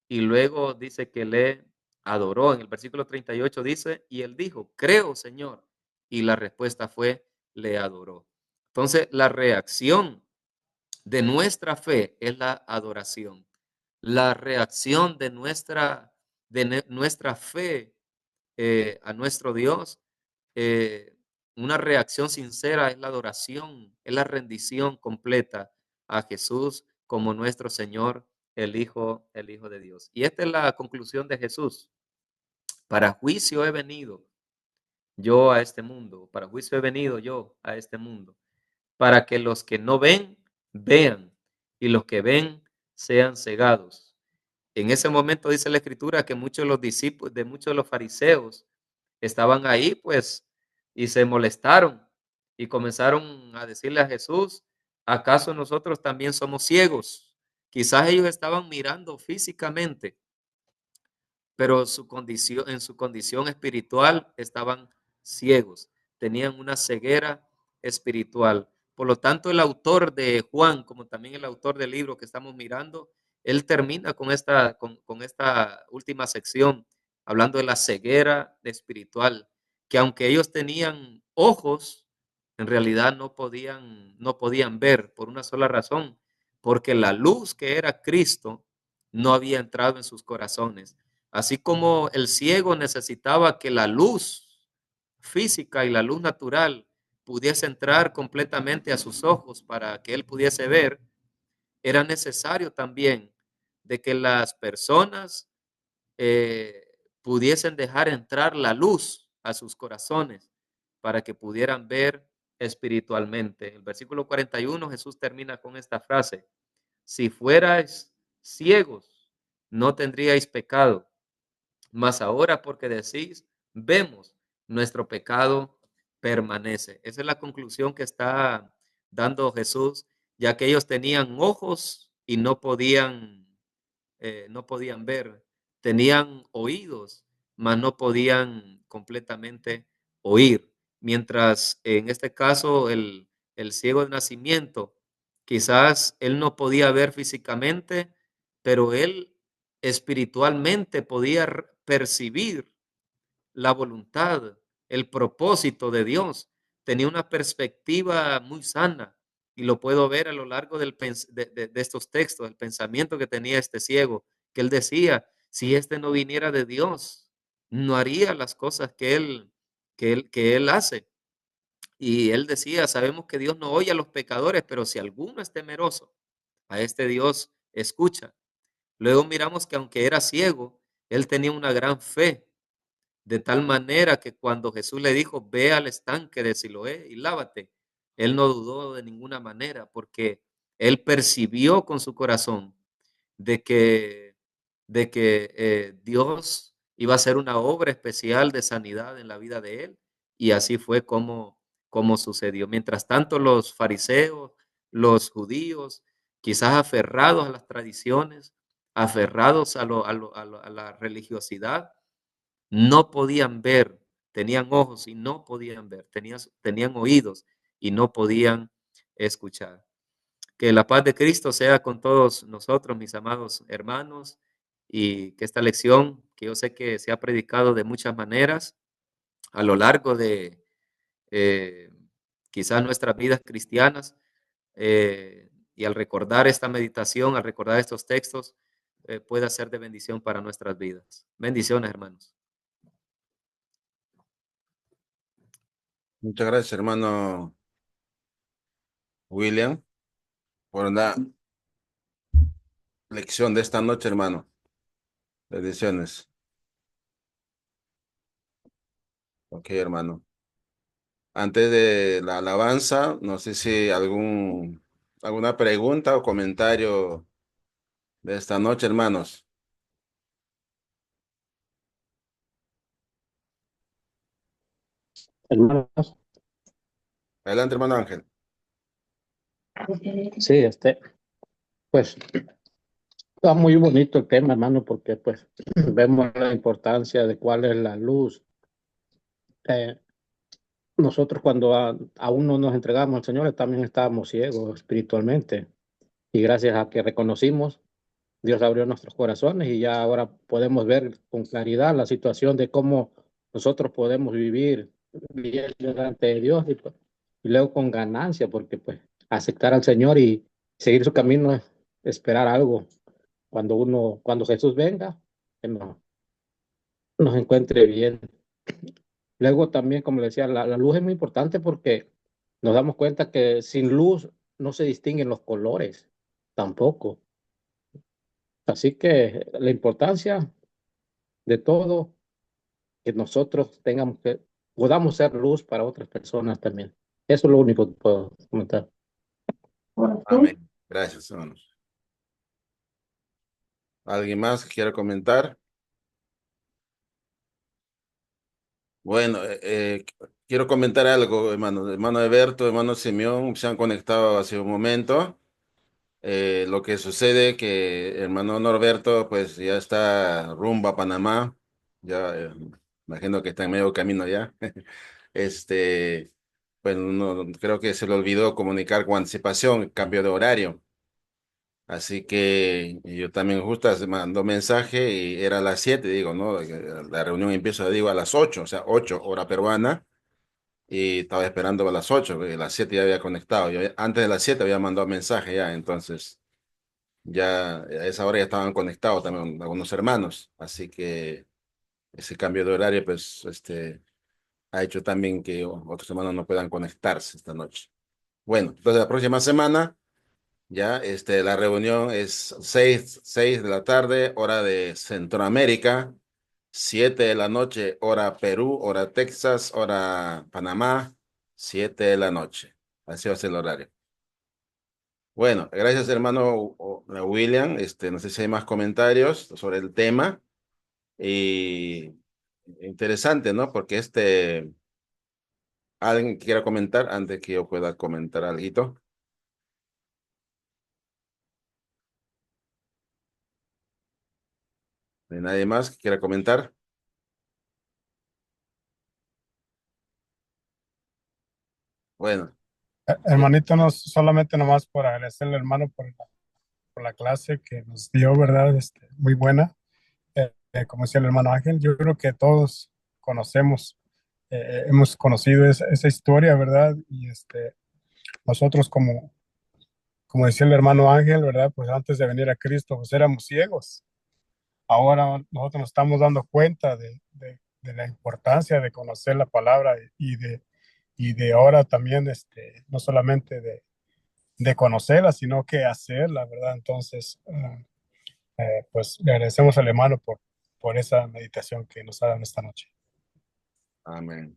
y luego dice que le adoró. En el versículo 38 dice, y él dijo, creo, Señor. Y la respuesta fue, le adoró. Entonces, la reacción de nuestra fe es la adoración. La reacción nuestra fe a nuestro Dios, eh, una reacción sincera es la adoración, es la rendición completa a Jesús como nuestro Señor, el Hijo de Dios. Y esta es la conclusión de Jesús. Para juicio he venido yo a este mundo, para juicio he venido yo a este mundo, para que los que no ven, vean, y los que ven, sean cegados. En ese momento dice la escritura que muchos de los discípulos, de muchos de los fariseos estaban ahí, pues, y se molestaron y comenzaron a decirle a Jesús, ¿acaso nosotros también somos ciegos? Quizás ellos estaban mirando físicamente, pero en su condición espiritual estaban ciegos, tenían una ceguera espiritual. Por lo tanto, el autor de Juan, como también el autor del libro que estamos mirando, él termina con esta última sección, hablando de la ceguera espiritual, que aunque ellos tenían ojos, en realidad no podían ver por una sola razón, porque la luz que era Cristo no había entrado en sus corazones. Así como el ciego necesitaba que la luz física y la luz natural pudiese entrar completamente a sus ojos para que él pudiese ver, era necesario también de que las personas pudiesen dejar entrar la luz a sus corazones para que pudieran ver espiritualmente. El versículo 41 Jesús termina con esta frase: si fuerais ciegos, no tendríais pecado, mas ahora porque decís, vemos, nuestro pecado permanece. Esa es la conclusión que está dando Jesús, ya que ellos tenían ojos y no podían ver, tenían oídos, mas no podían completamente oír. Mientras en este caso el ciego de nacimiento, quizás él no podía ver físicamente, pero él espiritualmente podía percibir la voluntad, el propósito de Dios. Tenía una perspectiva muy sana y lo puedo ver a lo largo de estos textos, el pensamiento que tenía este ciego, que él decía, si este no viniera de Dios, no haría las cosas que él hace. Y él decía, sabemos que Dios no oye a los pecadores, pero si alguno es temeroso, a este Dios escucha. Luego miramos que aunque era ciego, él tenía una gran fe, de tal manera que cuando Jesús le dijo, ve al estanque de Siloé y lávate, él no dudó de ninguna manera, porque él percibió con su corazón de que, Dios iba a hacer una obra especial de sanidad en la vida de él, y así fue como sucedió. Mientras tanto, los fariseos, los judíos, quizás aferrados a las tradiciones, aferrados a la religiosidad, no podían ver, tenían ojos y no podían ver, tenían oídos y no podían escuchar. Que la paz de Cristo sea con todos nosotros, mis amados hermanos, y que esta lección, que yo sé que se ha predicado de muchas maneras a lo largo de eh, quizás nuestras vidas cristianas, y al recordar esta meditación, al recordar estos textos, pueda ser de bendición para nuestras vidas. Bendiciones, hermanos.
Muchas gracias, hermano William, por la lección de esta noche, hermano. Bendiciones. Ok, hermano. Antes de la alabanza, no sé si alguna pregunta o comentario de esta noche, hermanos.
Hermanos,
Adelante, hermano Ángel.
sí, pues está muy bonito el tema, hermano, porque pues vemos la importancia de cuál es la luz. Eh, Nosotros cuando aún no nos entregamos al Señor, también estábamos ciegos espiritualmente, y gracias a que reconocimos, Dios abrió nuestros corazones y ya ahora podemos ver con claridad la situación de cómo nosotros podemos vivir bien delante de Dios, y luego con ganancia, porque pues aceptar al Señor y seguir su camino es esperar algo cuando Jesús venga, que nos encuentre bien. Luego también, como le decía, la luz es muy importante porque nos damos cuenta que sin luz no se distinguen los colores tampoco. Así que la importancia de todo, que nosotros podamos ser luz para otras personas también. Eso es lo único que puedo comentar.
Amén. Gracias, hermanos. ¿Alguien más que quiera comentar? Bueno, quiero comentar algo, hermano. Hermano Alberto, hermano Simeón, se han conectado hace un momento. Lo que sucede que hermano Norberto, pues ya está rumbo a Panamá. Ya, imagino que está en medio camino ya. Este, pues no, creo que se le olvidó comunicar con anticipación, cambio de horario. Así que yo también justo se mandó mensaje y era a las 7 digo, ¿no? La reunión empieza, digo, a las 8 o sea, 8 hora peruana, y estaba esperando a las 8 porque a las 7 ya había conectado. Antes de las 7 había mandado mensaje ya, entonces ya a esa hora ya estaban conectados también algunos hermanos, así que ese cambio de horario, pues, ha hecho también que otros hermanos no puedan conectarse esta noche. Bueno, entonces la próxima semana. Ya, la reunión es seis de la tarde, hora de Centroamérica, 7 de la noche, hora Perú, hora Texas, hora Panamá, 7 de la noche. Así va a ser el horario. Bueno, gracias hermano William. No sé si hay más comentarios sobre el tema. Y interesante, ¿no? Porque alguien quiera comentar antes que yo pueda comentar algo. ¿Hay nadie más que quiera comentar? Bueno.
Hermanito, no solamente nomás por agradecerle, hermano, por la clase que nos dio, ¿verdad? Muy buena. Como decía el hermano Ángel, yo creo que todos conocemos, hemos conocido esa historia, ¿verdad? Y nosotros como decía el hermano Ángel, ¿verdad? Pues antes de venir a Cristo, pues éramos ciegos. Ahora nosotros nos estamos dando cuenta de la importancia de conocer la palabra y de ahora también, no solamente de conocerla, sino que hacerla, ¿verdad? Entonces, pues le agradecemos al hermano por esa meditación que nos ha dado esta noche.
Amén.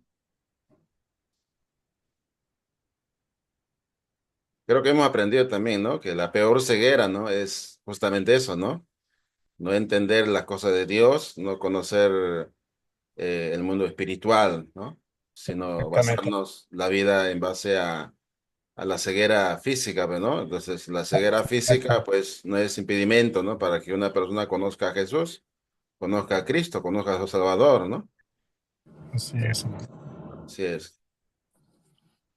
Creo que hemos aprendido también, ¿no? Que la peor ceguera, ¿no? Es justamente eso, ¿no? No entender las cosas de Dios, no conocer el mundo espiritual, ¿no? Sino
Exactamente.
basarnos la vida en base a la ceguera física, pues, ¿no? Entonces, la ceguera física, pues, no es impedimento, ¿no? Para que una persona conozca a Jesús, conozca a Cristo, conozca a su Salvador, ¿no?
Así es, hermano.
Así es.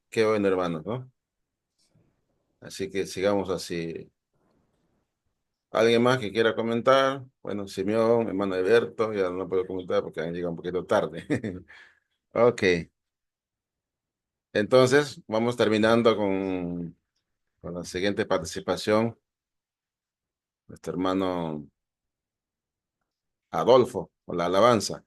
Qué bueno, hermanos, ¿no? Así que sigamos así. ¿Alguien más que quiera comentar? Bueno, Simeón, hermano Alberto, ya no puedo comentar porque han llegado un poquito tarde. Ok, entonces vamos terminando con la siguiente participación, nuestro hermano Adolfo, con la alabanza.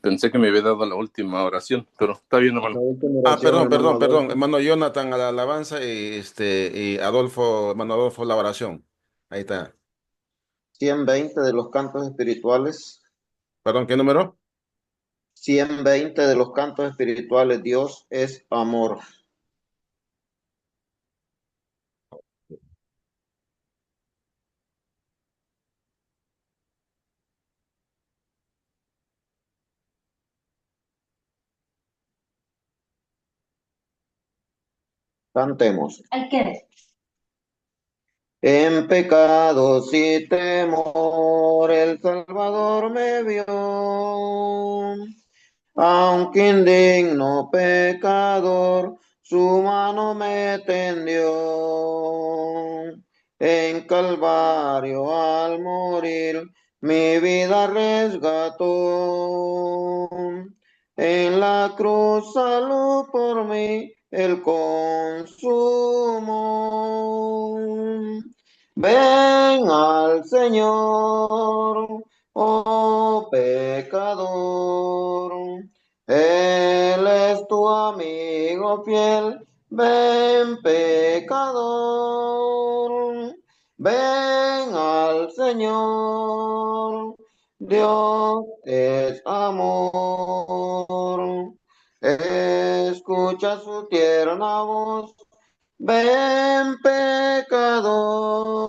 Pensé que me había dado la última oración, pero está bien,
La
hermano.
última
Ah,
oración, hermano
perdón,
Adolfo.
hermano Jonathan a la alabanza y Adolfo, hermano Adolfo la oración. Ahí está.
120 de los cantos espirituales.
Perdón, ¿qué número?
120 de los cantos espirituales. Dios es amor. Cantemos. Ay, ¿qué? En pecados y temor el Salvador me vio, aunque indigno pecador, su mano me tendió. En Calvario al morir, mi vida resgató. En la cruz salud por mí, el consumo. Ven al Señor, oh pecador. Él es tu amigo fiel. Ven, pecador. Ven al Señor. Dios es amor. Escucha su tierna voz ven pecador.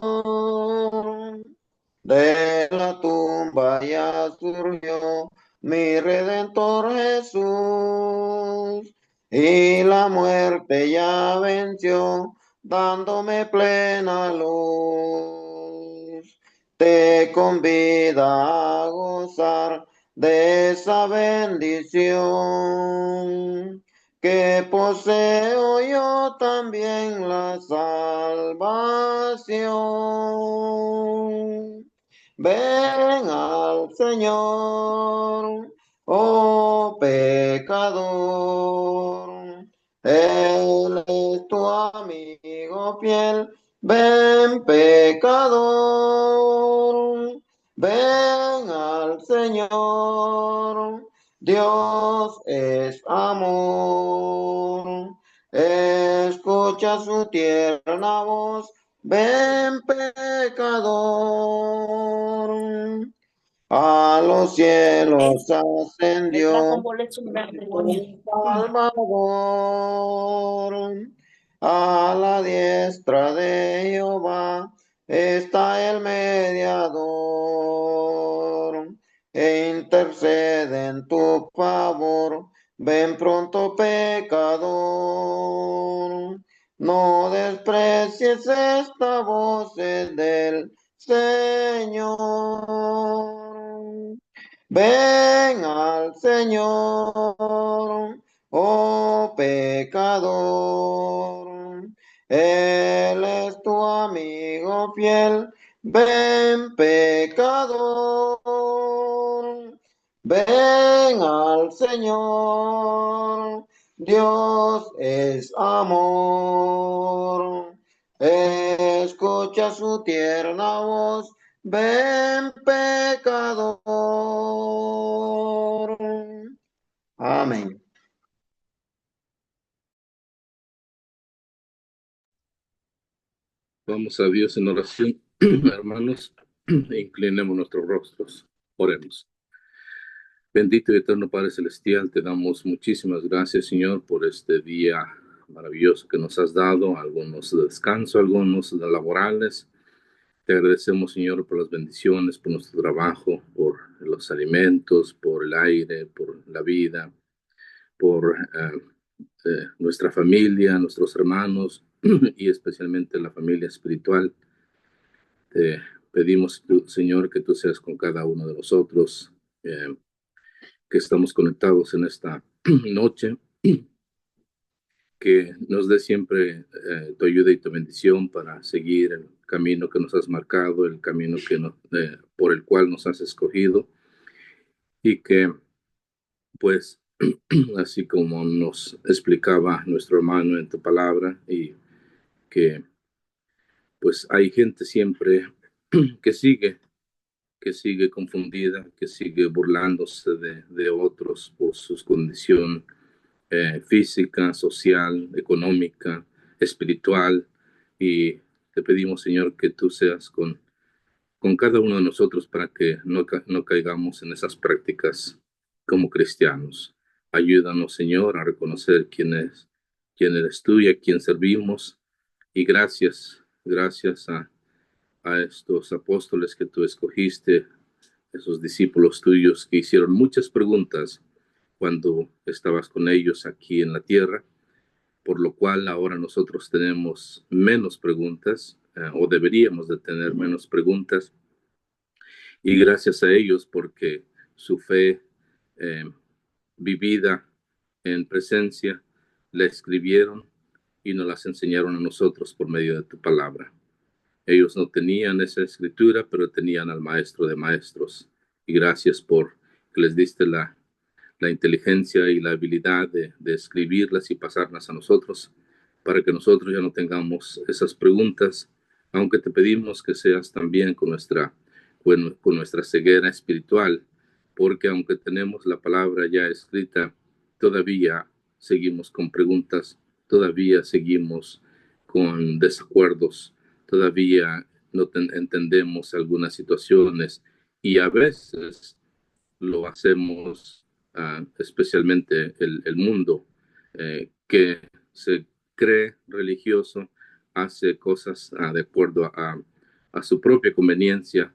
De la tumba ya surgió mi Redentor Jesús, y la muerte ya venció, dándome plena luz. Te convida a gozar de esa bendición, que poseo yo también la salvación. Ven al Señor, oh pecador. Él es tu amigo fiel. Ven, pecador. Ven al Señor. Dios es amor. Escucha su tierna voz. Ven, pecador. A los cielos ascendió Salvador. A la diestra de Jehová está el mediador, e intercede en tu favor. Ven pronto, pecador. No desprecies esta voz del Señor. Ven al Señor, oh pecador. Él es tu amigo fiel. Ven, pecador. Ven al Señor. Dios es amor. Escucha su tierna voz. Ven, pecador. Amén.
Vamos a Dios en oración. Hermanos, inclinemos nuestros rostros. Oremos. Bendito y eterno Padre Celestial, te damos muchísimas gracias, Señor, por este día maravilloso que nos has dado, algunos de descanso, algunos de laborales. Te agradecemos, Señor, por las bendiciones, por nuestro trabajo, por los alimentos, por el aire, por la vida, por nuestra familia, nuestros hermanos y especialmente la familia espiritual. Te pedimos, Señor, que tú seas con cada uno de nosotros, que estamos conectados en esta noche, que nos dé siempre tu ayuda y tu bendición para seguir el camino que nos has marcado, el camino que por el cual nos has escogido, y que, pues, así como nos explicaba nuestro hermano en tu palabra, y que, pues, hay gente siempre que sigue confundida, que sigue burlándose de otros por su condición física, social, económica, espiritual, y te pedimos, Señor, que tú seas con cada uno de nosotros para que no caigamos en esas prácticas como cristianos. Ayúdanos, Señor, a reconocer quién eres tú y a quién servimos, y gracias a estos apóstoles que tú escogiste, esos discípulos tuyos que hicieron muchas preguntas cuando estabas con ellos aquí en la tierra, por lo cual ahora nosotros tenemos menos preguntas, o deberíamos de tener menos preguntas, y gracias a ellos porque su fe eh, vivida en presencia la escribieron y nos las enseñaron a nosotros por medio de tu palabra. Ellos no tenían esa escritura, pero tenían al maestro de maestros, y gracias por que les diste la inteligencia y la habilidad de escribirlas y pasarlas a nosotros, para que nosotros ya no tengamos esas preguntas, aunque te pedimos que seas también con nuestra ceguera espiritual, porque aunque tenemos la palabra ya escrita, todavía seguimos con preguntas, todavía seguimos con desacuerdos, todavía no entendemos algunas situaciones, y a veces lo hacemos, especialmente el mundo, que se cree religioso, hace cosas de acuerdo a su propia conveniencia,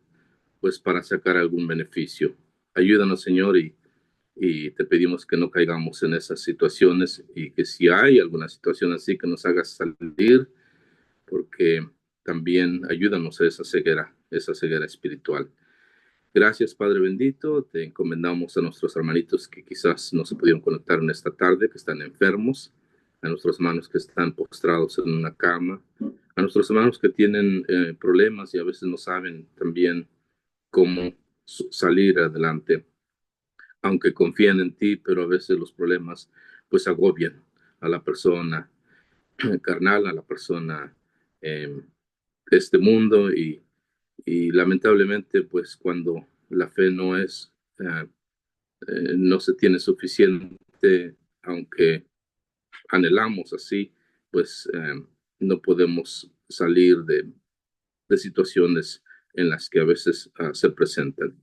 pues para sacar algún beneficio. Ayúdanos, Señor, y te pedimos que no caigamos en esas situaciones y que si hay alguna situación así, que nos hagas salir, porque también ayúdanos a esa ceguera espiritual. Gracias, Padre bendito. Te encomendamos a nuestros hermanitos que quizás no se pudieron conectar en esta tarde, que están enfermos, a nuestros hermanos que están postrados en una cama, a nuestros hermanos que tienen problemas y a veces no saben también cómo salir adelante, aunque confían en ti, pero a veces los problemas pues agobian a la persona carnal, a la persona de este mundo y lamentablemente pues cuando la fe no es, no se tiene suficiente, aunque anhelamos así, pues no podemos salir de situaciones en las que a veces se presentan.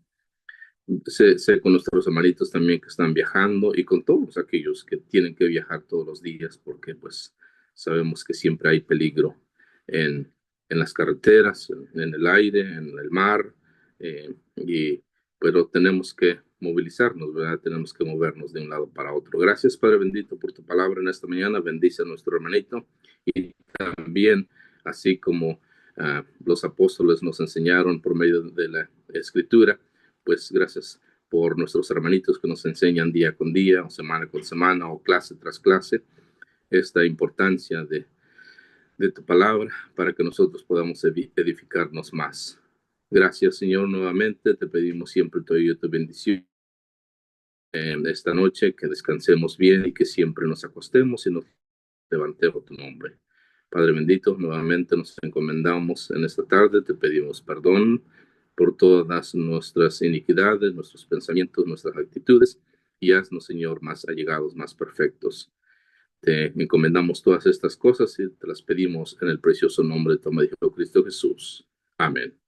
Sé con nuestros hermanitos también que están viajando y con todos aquellos que tienen que viajar todos los días porque pues sabemos que siempre hay peligro en las carreteras, en el aire, en el mar, pero tenemos que movilizarnos, ¿verdad? Tenemos que movernos de un lado para otro. Gracias, Padre bendito, por tu palabra en esta mañana. Bendice a nuestro hermanito y también, así como los apóstoles nos enseñaron por medio de la Escritura, pues gracias por nuestros hermanitos que nos enseñan día con día, o semana con semana, o clase tras clase, esta importancia de tu palabra para que nosotros podamos edificarnos más. Gracias, Señor, nuevamente te pedimos siempre tu bendición en esta noche, que descansemos bien y que siempre nos acostemos y nos levantemos tu nombre. Padre bendito, nuevamente nos encomendamos en esta tarde, te pedimos perdón por todas nuestras iniquidades, nuestros pensamientos, nuestras actitudes, y haznos, Señor, más allegados, más perfectos. Te encomendamos todas estas cosas y te las pedimos en el precioso nombre de tu Hijo Cristo Jesús. Amén.